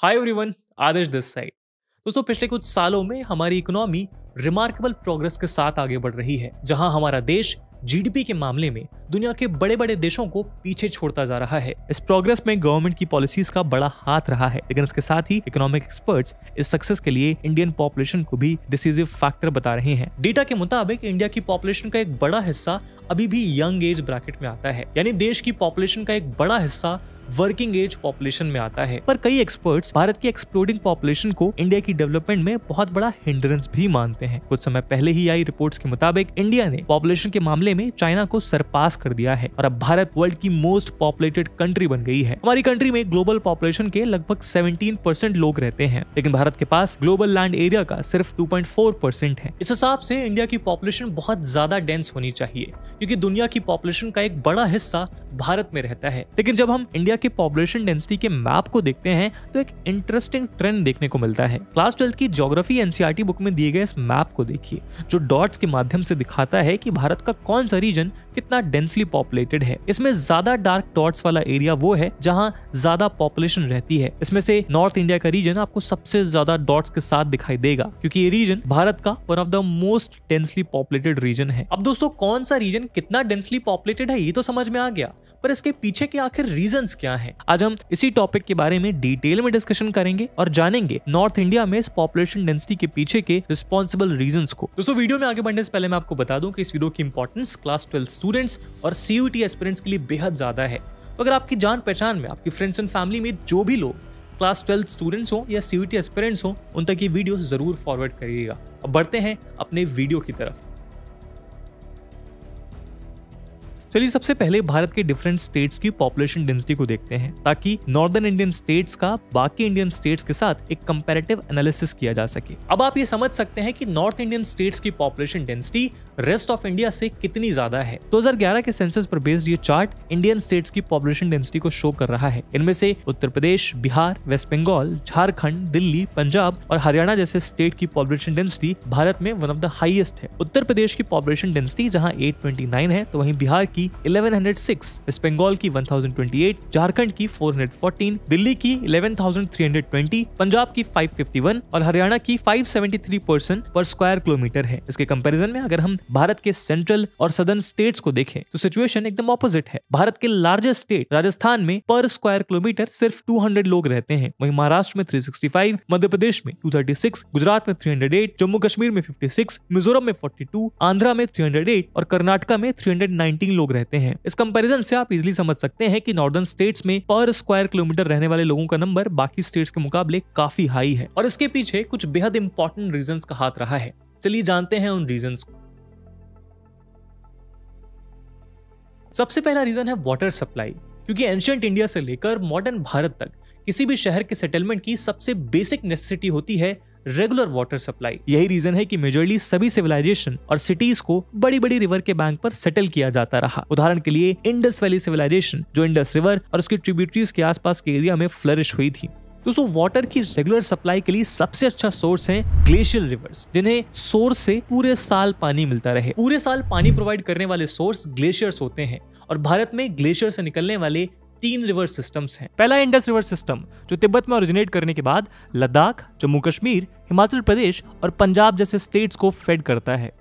Hi everyone, Adarsh this side. दोस्तों, पिछले कुछ सालों में हमारी इकोनॉमी रिमार्केबल प्रोग्रेस के साथ आगे बढ़ रही है, जहां हमारा देश जीडीपी के मामले में दुनिया के बड़े बड़े देशों को पीछे छोड़ता जा रहा है। इस प्रोग्रेस में गवर्नमेंट की पॉलिसीज का बड़ा हाथ रहा है, लेकिन इसके साथ ही इकोनॉमिक एक्सपर्ट्स इस सक्सेस के लिए इंडियन पॉपुलेशन को भी डिसीजिव फैक्टर बता रहे हैं। डेटा के मुताबिक इंडिया की पॉपुलेशन का एक बड़ा हिस्सा अभी भी यंग एज ब्रैकेट में आता है, यानी देश की पॉपुलेशन का एक बड़ा हिस्सा वर्किंग एज पॉपुलेशन में आता है। पर कई एक्सपर्ट्स भारत की एक्सप्लोडिंग पॉपुलेशन को इंडिया की डेवलपमेंट में बहुत बड़ा हिंड्रेंस भी मानते हैं। कुछ समय पहले ही आई रिपोर्ट्स के मुताबिक इंडिया ने पॉपुलेशन के मामले में चाइना को सरपास कर दिया है और अब भारत वर्ल्ड की मोस्ट पॉपुलेटेड कंट्री बन गई है। हमारी कंट्री में ग्लोबल पॉपुलेशन के लगभग 17% लोग रहते हैं, लेकिन भारत के पास ग्लोबल लैंड एरिया का सिर्फ 2.4% है। इस हिसाब से इंडिया की पॉपुलेशन बहुत ज्यादा डेंस होनी चाहिए, क्योंकि दुनिया की पॉपुलेशन का एक बड़ा हिस्सा भारत में रहता है। लेकिन जब हम इंडिया के पॉपुलेशन डेंसिटी के मैप को देखते हैं तो एक इंटरेस्टिंग ट्रेंड देखने को मिलता है। क्लास 12 की ज्योग्राफी एनसीईआरटी बुक में दिए गए इस मैप को देखिए, जो डॉट्स के माध्यम से दिखाता है कि भारत का कौन सा रीजन कितना डेंसली पॉपुलेटेड है। इसमें ज्यादा डार्क डॉट्स वाला एरिया वो है जहां ज्यादा पॉपुलेशन रहती है। इसमें से नॉर्थ इंडिया का रीजन आपको सबसे ज्यादा डॉट्स के साथ दिखाई देगा, क्योंकि ये रीजन भारत का one of the most densely populated region है। अब दोस्तों, कौन सा रीजन कितना डेंसली पॉपुलेटेड है ये तो समझ में आ गया, पर इसके पीछे के आखिर रीजंस क्या हैं? आज हम इसी टॉपिक के बारे में डिटेल में डिस्कशन करेंगे और जानेंगे नॉर्थ इंडिया में इस पॉपुलेशन डेंसिटी के पीछे के रिस्पॉन्सिबल रीजंस को। दोस्तों, वीडियो में आगे बढ़ने से पहले मैं आपको बता दूं कि इस वीडियो की इंपॉर्टेंस क्लास 12 स्टूडेंट्स और सीयूईटी एस्पिरेंट्स के लिए बेहद ज्यादा है। तो अगर आपकी जान पहचान में, आपकी फ्रेंड्स एंड फैमिली में जो भी लोग क्लास 12 स्टूडेंट्स हो या सीयूईटी एस्पिरेंट्स हो, उन तक ये वीडियो जरूर फॉरवर्ड करिएगा। अब बढ़ते हैं अपने वीडियो की तरफ। चलिए सबसे पहले भारत के डिफरेंट स्टेट्स की पॉपुलेशन डेंसिटी को देखते हैं, ताकि नॉर्दर्न इंडियन स्टेट्स का बाकी इंडियन स्टेट्स के साथ एक कंपैरेटिव एनालिसिस किया जा सके। अब आप ये समझ सकते हैं कि नॉर्थ इंडियन स्टेट्स की population density rest of India से कितनी ज्यादा है। 2011 के सेंसस पर बेस्ड ये चार्ट इंडियन स्टेट्स की पॉपुलेशन डेंसिटी को शो कर रहा है। इनमें से उत्तर प्रदेश, बिहार, वेस्ट बंगाल, झारखंड, दिल्ली, पंजाब और हरियाणा जैसे स्टेट की पॉपुलेशन डेंसिटी भारत में वन ऑफ द हाईएस्ट है। उत्तर प्रदेश की पॉपुलेशन डेंसिटी जहां 829 है, तो वहीं बिहार की 1106, वेस्ट बंगाल की 1028, झारखंड की 414, दिल्ली की 11,320, पंजाब की 551 और हरियाणा की 573 पर्सन पर स्क्वायर किलोमीटर है। इसके कंपैरिजन में अगर हम भारत के सेंट्रल और सदर्न स्टेट्स को देखें तो सिचुएशन एकदम ऑपोजिट है। भारत के लार्जेस्ट स्टेट राजस्थान में पर स्क्वायर किलोमीटर सिर्फ 200 लोग रहते हैं, वहीं महाराष्ट्र में 365, मध्य प्रदेश में 236, गुजरात में 308, जम्मू कश्मीर में 56, मिजोरम में 42, आंध्रा में 308 और कर्नाटका में 319 लोग रहते हैं। इस कंपैरिजन से आप इजीली समझ सकते हैं कि नॉर्दर्न स्टेट्स में पर स्क्वायर किलोमीटर रहने वाले लोगों का नंबर बाकी स्टेट्स के मुकाबले काफी हाई है, और इसके पीछे कुछ बेहद इंपॉर्टेंट रीजंस का हाथ रहा है। चलिए जानते हैं उन रीजंस को। सबसे पहला रीजन है वाटर सप्लाई, क्योंकि एंशिएंट इंडिया से लेकर मॉडर्न भारत तक किसी भी शहर के सेटलमेंट की सबसे बेसिक नेसेसिटी होती है रेगुलर वाटर सप्लाई। यही रीजन है कि मेजरली सभी सिविलाइजेशन और सिटीज को बड़ी बड़ी रिवर के बैंक पर सेटल किया जाता रहा। उदाहरण के लिए इंडस वैली सिविलाइजेशन, जो इंडस रिवर और उसकी ट्रिब्यूटरीज के आसपास के एरिया में फ्लरिश हुई थी। दोस्तों, वाटर की रेगुलर सप्लाई के लिए सबसे अच्छा सोर्स है ग्लेशियर रिवर्स, जिन्हें सोर्स से पूरे साल पानी मिलता रहे। पूरे साल पानी प्रोवाइड करने वाले सोर्स ग्लेशियर्स होते हैं, और भारत में ग्लेशियर से निकलने वाले 3 रिवर सिस्टम्स हैं। पहला इंडस रिवर सिस्टम, जो तिब्बत में ओरिजिनेट करने के बाद लद्दाख, जम्मू कश्मीर, हिमाचल प्रदेश और पंजाब जैसे स्टेट्स को फेड करता है।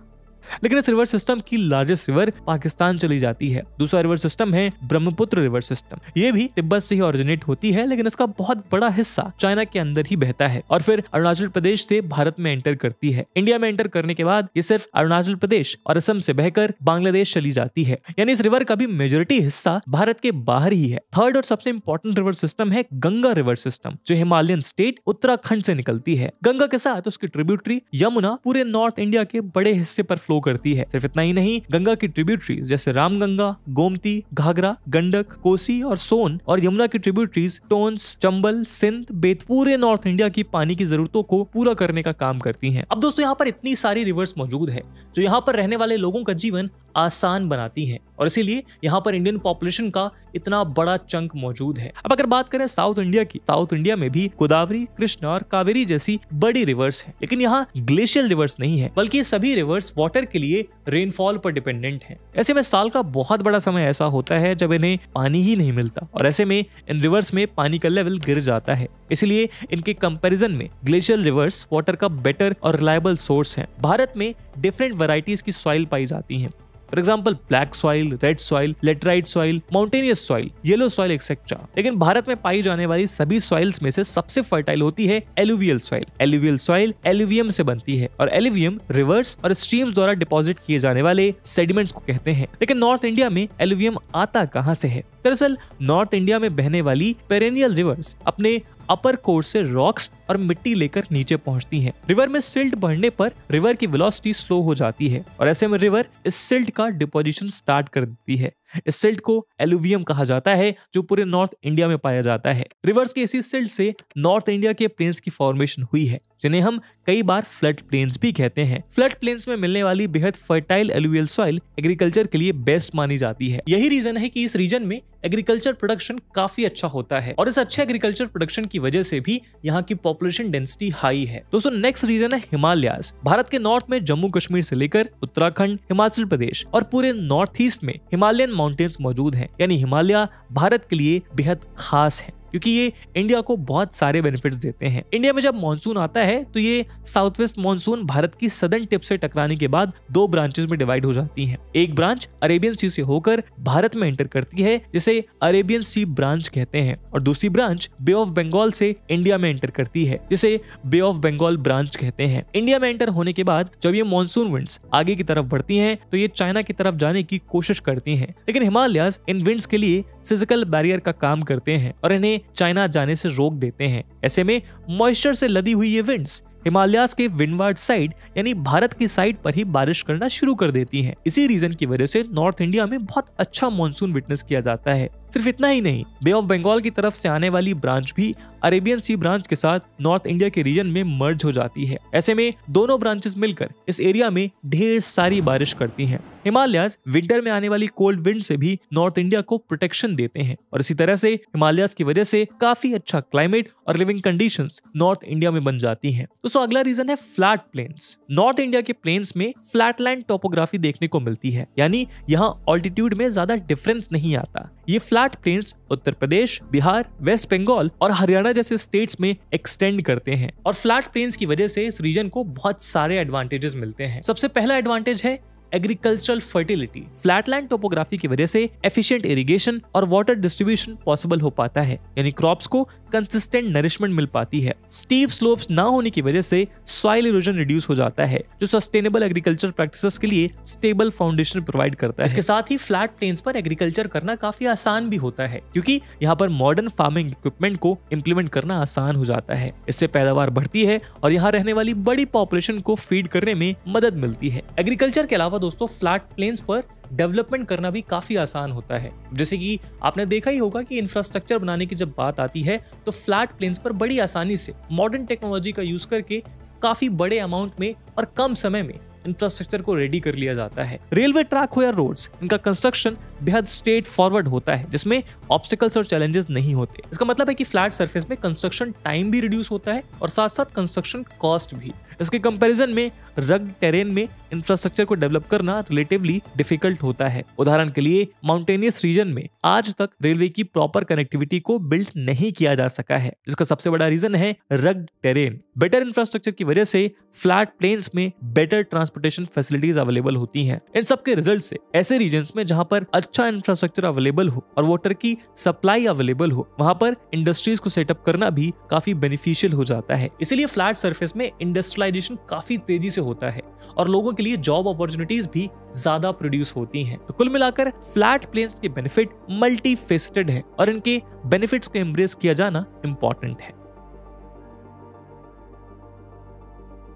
लेकिन इस रिवर सिस्टम की लार्जेस्ट रिवर पाकिस्तान चली जाती है। दूसरा रिवर सिस्टम है ब्रह्मपुत्र रिवर सिस्टम। ये भी तिब्बत से ही ओरिजिनेट होती है, लेकिन इसका बहुत बड़ा हिस्सा चाइना के अंदर ही बहता है और फिर अरुणाचल प्रदेश से भारत में एंटर करती है। इंडिया में एंटर करने के बाद ये सिर्फ अरुणाचल प्रदेश और असम से बहकर बांग्लादेश चली जाती है, यानी इस रिवर का भी मेजोरिटी हिस्सा भारत के बाहर ही है। थर्ड और सबसे इंपॉर्टेंट रिवर सिस्टम है गंगा रिवर सिस्टम, जो हिमालयन स्टेट उत्तराखंड से निकलती है। गंगा के साथ उसकी ट्रिब्यूटरी यमुना पूरे नॉर्थ इंडिया के बड़े हिस्से पर फ्लो करती है। सिर्फ इतना ही नहीं, गंगा की ट्रिब्यूटरीज जैसे रामगंगा, गोमती, घाघरा, गंडक, कोसी और सोन, और यमुना की ट्रिब्यूटरीज टोन्स, चंबल, सिंध, बेत पूरे नॉर्थ इंडिया की पानी की जरूरतों को पूरा करने का काम करती हैं। अब दोस्तों, यहाँ पर इतनी सारी रिवर्स मौजूद है जो यहाँ पर रहने वाले लोगों का जीवन आसान बनाती हैं, और इसीलिए यहाँ पर इंडियन पॉपुलेशन का इतना बड़ा चंक मौजूद है। अब अगर बात करें साउथ इंडिया की, साउथ इंडिया में भी गोदावरी, कृष्णा और कावेरी जैसी बड़ी रिवर्स है, लेकिन यहाँ ग्लेशियल रिवर्स नहीं है, बल्कि सभी रिवर्स वाटर वाटर के लिए रेनफॉल पर डिपेंडेंट हैं। ऐसे में साल का बहुत बड़ा समय ऐसा होता है जब इन्हें पानी ही नहीं मिलता और ऐसे में इन रिवर्स में पानी का लेवल गिर जाता है। इसलिए इनके कंपैरिजन में ग्लेशियल रिवर्स वाटर का बेटर और रिलायबल सोर्स है। भारत में डिफरेंट वैरायटीज की सॉइल पाई जाती हैं। For example black soil, red soil, laterite soil, mountainous soil, yellow soil etcetera. लेकिन भारत में पाई जाने वाली सभी सॉइल्स में से सबसे फर्टाइल होती है alluvial soil. Alluvial soil alluvium से बनती है और एलुवियम रिवर्स और स्ट्रीम्स द्वारा डिपॉजिट किए जाने वाले सेडिमेंट्स को कहते हैं। लेकिन नॉर्थ इंडिया में एलुवियम आता कहां से है? दरअसल नॉर्थ इंडिया में बहने वाली पेरेनियल रिवर्स अपने अपर कोर्स से रॉक्स और मिट्टी लेकर नीचे पहुंचती हैं। रिवर में सिल्ट बढ़ने पर रिवर की वेलोसिटी स्लो हो जाती है और ऐसे में रिवर इस सिल्ट का डिपोजिशन स्टार्ट कर देती है। इस सिल्ट को एलुवियम कहा जाता है जो पूरे नॉर्थ इंडिया में पाया जाता है। रिवर्स के इसी सिल्ट से नॉर्थ इंडिया के प्लेन्स की फॉर्मेशन हुई है जिन्हें हम कई बार फ्लड प्लेन्स भी कहते हैं। फ्लड प्लेन्स में मिलने वाली बेहद फर्टाइल एलुवियल सॉइल एग्रीकल्चर के लिए बेस्ट मानी जाती है। यही रीजन है कि इस रीजन में एग्रीकल्चर प्रोडक्शन काफी अच्छा होता है और इस अच्छे एग्रीकल्चर प्रोडक्शन की वजह से भी यहाँ की पॉपुलेशन डेंसिटी हाई है। दोस्तों नेक्स्ट रीजन है हिमालयाज। भारत के नॉर्थ में जम्मू कश्मीर से लेकर उत्तराखंड, हिमाचल प्रदेश और पूरे नॉर्थ ईस्ट में हिमालयन माउंटेन्स मौजूद हैं। यानी हिमालय भारत के लिए बेहद खास है क्योंकि ये इंडिया को बहुत सारे बेनिफिट्स देते हैं। इंडिया में जब मानसून आता है तो ये साउथ वेस्ट मानसून भारत की सदर्न टिप से टकराने के बाद दो ब्रांचेस में डिवाइड हो जाती हैं। एक ब्रांच अरेबियन सी से होकर भारत में एंटर करती है जिसे अरेबियन सी ब्रांच कहते हैं और दूसरी ब्रांच बे ऑफ बंगाल से इंडिया में एंटर करती है जिसे बे ऑफ बंगाल ब्रांच कहते हैं। इंडिया में एंटर होने के बाद जब ये मानसून विंड्स आगे की तरफ बढ़ती हैं तो ये चाइना की तरफ जाने की कोशिश करती हैं। लेकिन हिमालयाज इन विंड्स के लिए फिजिकल बैरियर का काम करते हैं और इन्हें चाइना जाने से रोक देते हैं। ऐसे में मॉइस्चर से लदी हुई ये विंड्स हिमालयाज के विंडवार्ड साइड यानी भारत की साइड पर ही बारिश करना शुरू कर देती हैं। इसी रीजन की वजह से नॉर्थ इंडिया में बहुत अच्छा मानसून विटनेस किया जाता है। सिर्फ इतना ही नहीं, बे ऑफ बंगाल की तरफ से आने वाली ब्रांच भी अरेबियन सी ब्रांच के साथ नॉर्थ इंडिया के रीजन में मर्ज हो जाती है। ऐसे में दोनों ब्रांचेस मिलकर इस एरिया में ढेर सारी बारिश करती हैं। हिमालयाज विंटर में आने वाली कोल्ड विंड से भी नॉर्थ इंडिया को प्रोटेक्शन देते हैं और इसी तरह से हिमालयाज की वजह से काफी अच्छा क्लाइमेट और लिविंग कंडीशंस नॉर्थ इंडिया में बन जाती हैं। दोस्तों अगला रीजन है फ्लैट प्लेन्स। नॉर्थ इंडिया के प्लेन्स में फ्लैटलैंड टोपोग्राफी देखने को मिलती है, यानी यहाँ ऑल्टीट्यूड में ज्यादा डिफरेंस नहीं आता। ये flat planes Uttar Pradesh, Bihar, waste Bengal और हरियाणा जैसे स्टेट्स में एक्सटेंड करते हैं और फ्लैट प्लेन्स की वजह से इस रीजन को बहुत सारे एडवांटेजेस मिलते हैं। सबसे पहला एडवांटेज है एग्रीकल्चरल फर्टिलिटी। फ्लैटलैंड टोपोग्राफी की वजह से एफिशिएंट इरिगेशन और वाटर डिस्ट्रीब्यूशन पॉसिबल हो पाता है, यानी क्रॉप्स को कंसिस्टेंट नरिशमेंट मिल पाती है। स्टीप स्लोप्स ना होने की वजह से सॉइल इरोजन रिड्यूस हो जाता है जो सस्टेनेबल एग्रीकल्चर प्रैक्टिसेस के लिए स्टेबल फाउंडेशन प्रोवाइड करता है। इसके साथ ही फ्लैट प्लेन्स पर एग्रीकल्चर करना काफी आसान भी होता है क्योंकि यहाँ पर मॉडर्न फार्मिंग इक्विपमेंट को इम्प्लीमेंट करना आसान हो जाता है। इससे पैदावार बढ़ती है और यहाँ रहने वाली बड़ी पॉपुलेशन को फीड करने में मदद मिलती है। एग्रीकल्चर के अलावा दोस्तों फ्लैट प्लेन्स पर डेवलपमेंट करना भी काफी आसान होता है। जैसे कि आपने देखा ही होगा कि इंफ्रास्ट्रक्चर बनाने की जब बात आती है तो फ्लैट प्लेन्स पर बड़ी आसानी से मॉडर्न टेक्नोलॉजी का यूज करके काफी बड़े अमाउंट में और कम समय में इंफ्रास्ट्रक्चर को रेडी कर लिया जाता है। रेलवे ट्रैक हो या रोड्स, इनका कंस्ट्रक्शन बेहद स्ट्रेट फॉरवर्ड होता है जिसमें ऑब्स्टिकल्स और चैलेंजेस नहीं होते। इसका मतलब है कि फ्लैट सरफेस में कंस्ट्रक्शन टाइम भी रिड्यूस होता है और साथ साथ कंस्ट्रक्शन कॉस्ट भी। इसके कंपैरिजन में रग्ड टेरेन में इंफ्रास्ट्रक्चर को डेवलप करना रिलेटिवली डिफिकल्ट होता है। उदाहरण के लिए माउंटेनियस रीजन में आज तक रेलवे की प्रॉपर कनेक्टिविटी को बिल्ड नहीं किया जा सका है, जिसका सबसे बड़ा रीजन है रग्ड टेरेन। बेटर इंफ्रास्ट्रक्चर की वजह से फ्लैट प्लेन्स में बेटर ट्रांसपोर्टेशन फैसिलिटीज अवेलेबल होती हैं। इन सब के रिजल्ट से ऐसे रीजन्स में जहां पर अच्छा इंफ्रास्ट्रक्चर अवेलेबल हो और वाटर की सप्लाई अवेलेबल हो, वहां पर इंडस्ट्रीज को सेटअप करना भी काफी बेनिफिशियल हो जाता है। इसीलिए फ्लैट सरफेस में इंडस्ट्रियलाइजेशन काफी तेजी से होता है और लोगों के लिए जॉब अपॉर्चुनिटीज भी ज्यादा प्रोड्यूस होती हैं। तो कुल मिलाकर फ्लैट प्लेन्स के बेनिफिट मल्टी फेसेटेड है और इनके बेनिफिट्स को एम्ब्रेस किया जाना इंपॉर्टेंट है।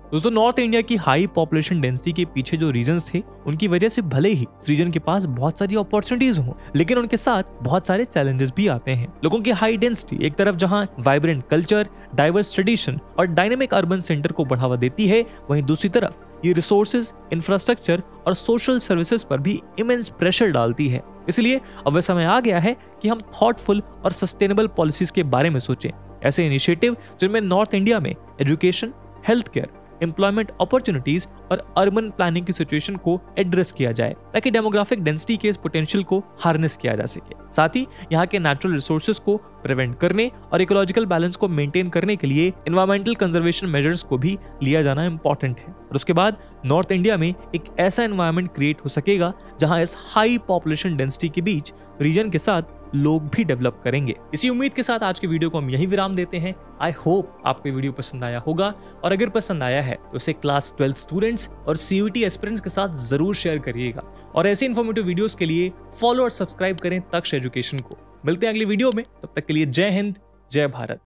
दोस्तों नॉर्थ इंडिया की हाई पॉपुलेशन डेंसिटी के पीछे जो रीजंस थे उनकी वजह से भले ही इस रीजन के पास बहुत सारी अपॉर्चुनिटीज हों, लेकिन उनके साथ बहुत सारे चैलेंजेस भी आते हैं। लोगों की हाई डेंसिटी एक तरफ जहां वाइब्रेंट कल्चर, डाइवर्स ट्रेडिशन और डायनेमिक अर्बन सेंटर को बढ़ावा देती है, वहीं दूसरी तरफ ये रिसोर्सेज, इंफ्रास्ट्रक्चर और सोशल सर्विसेज पर भी इमेंस प्रेशर डालती है। इसलिए अब वह समय आ गया है कि हम थॉटफुल और सस्टेनेबल पॉलिसीज के बारे में सोचें। ऐसे इनिशिएटिव जिनमें नॉर्थ इंडिया में education, health care, employment opportunities और अर्बन प्लानिंग की सिचुएशन को एड्रेस किया जाए ताकि डेमोग्राफिक डेंसिटी के इस पोटेंशियल को हार्नेस किया जा सके। साथ ही यहाँ के नेचुरल रिसोर्सेज को प्रिवेंट करने और इकोलॉजिकल बैलेंस को मेंटेन करने के लिए एनवायरमेंटल कंजर्वेशन मेजर्स को भी लिया जाना इंपॉर्टेंट है। और उसके बाद नॉर्थ इंडिया में एक ऐसा एनवायरमेंट क्रिएट हो सकेगा जहां इस हाई पॉपुलेशन डेंसिटी के बीच रीजन के साथ लोग भी डेवलप करेंगे। इसी उम्मीद के साथ आज के वीडियो को हम यही विराम देते हैं। आई होप आपको ये वीडियो पसंद आया होगा, और अगर पसंद आया है तो इसे क्लास 12 स्टूडेंट्स और CUET एस्पिरेंट्स के साथ जरूर शेयर करिएगा। और ऐसे इन्फॉर्मेटिव वीडियोस के लिए फॉलो और सब्सक्राइब करें तक्ष एजुकेशन को। मिलते हैं अगली वीडियो में, तब तक के लिए जय हिंद, जय भारत।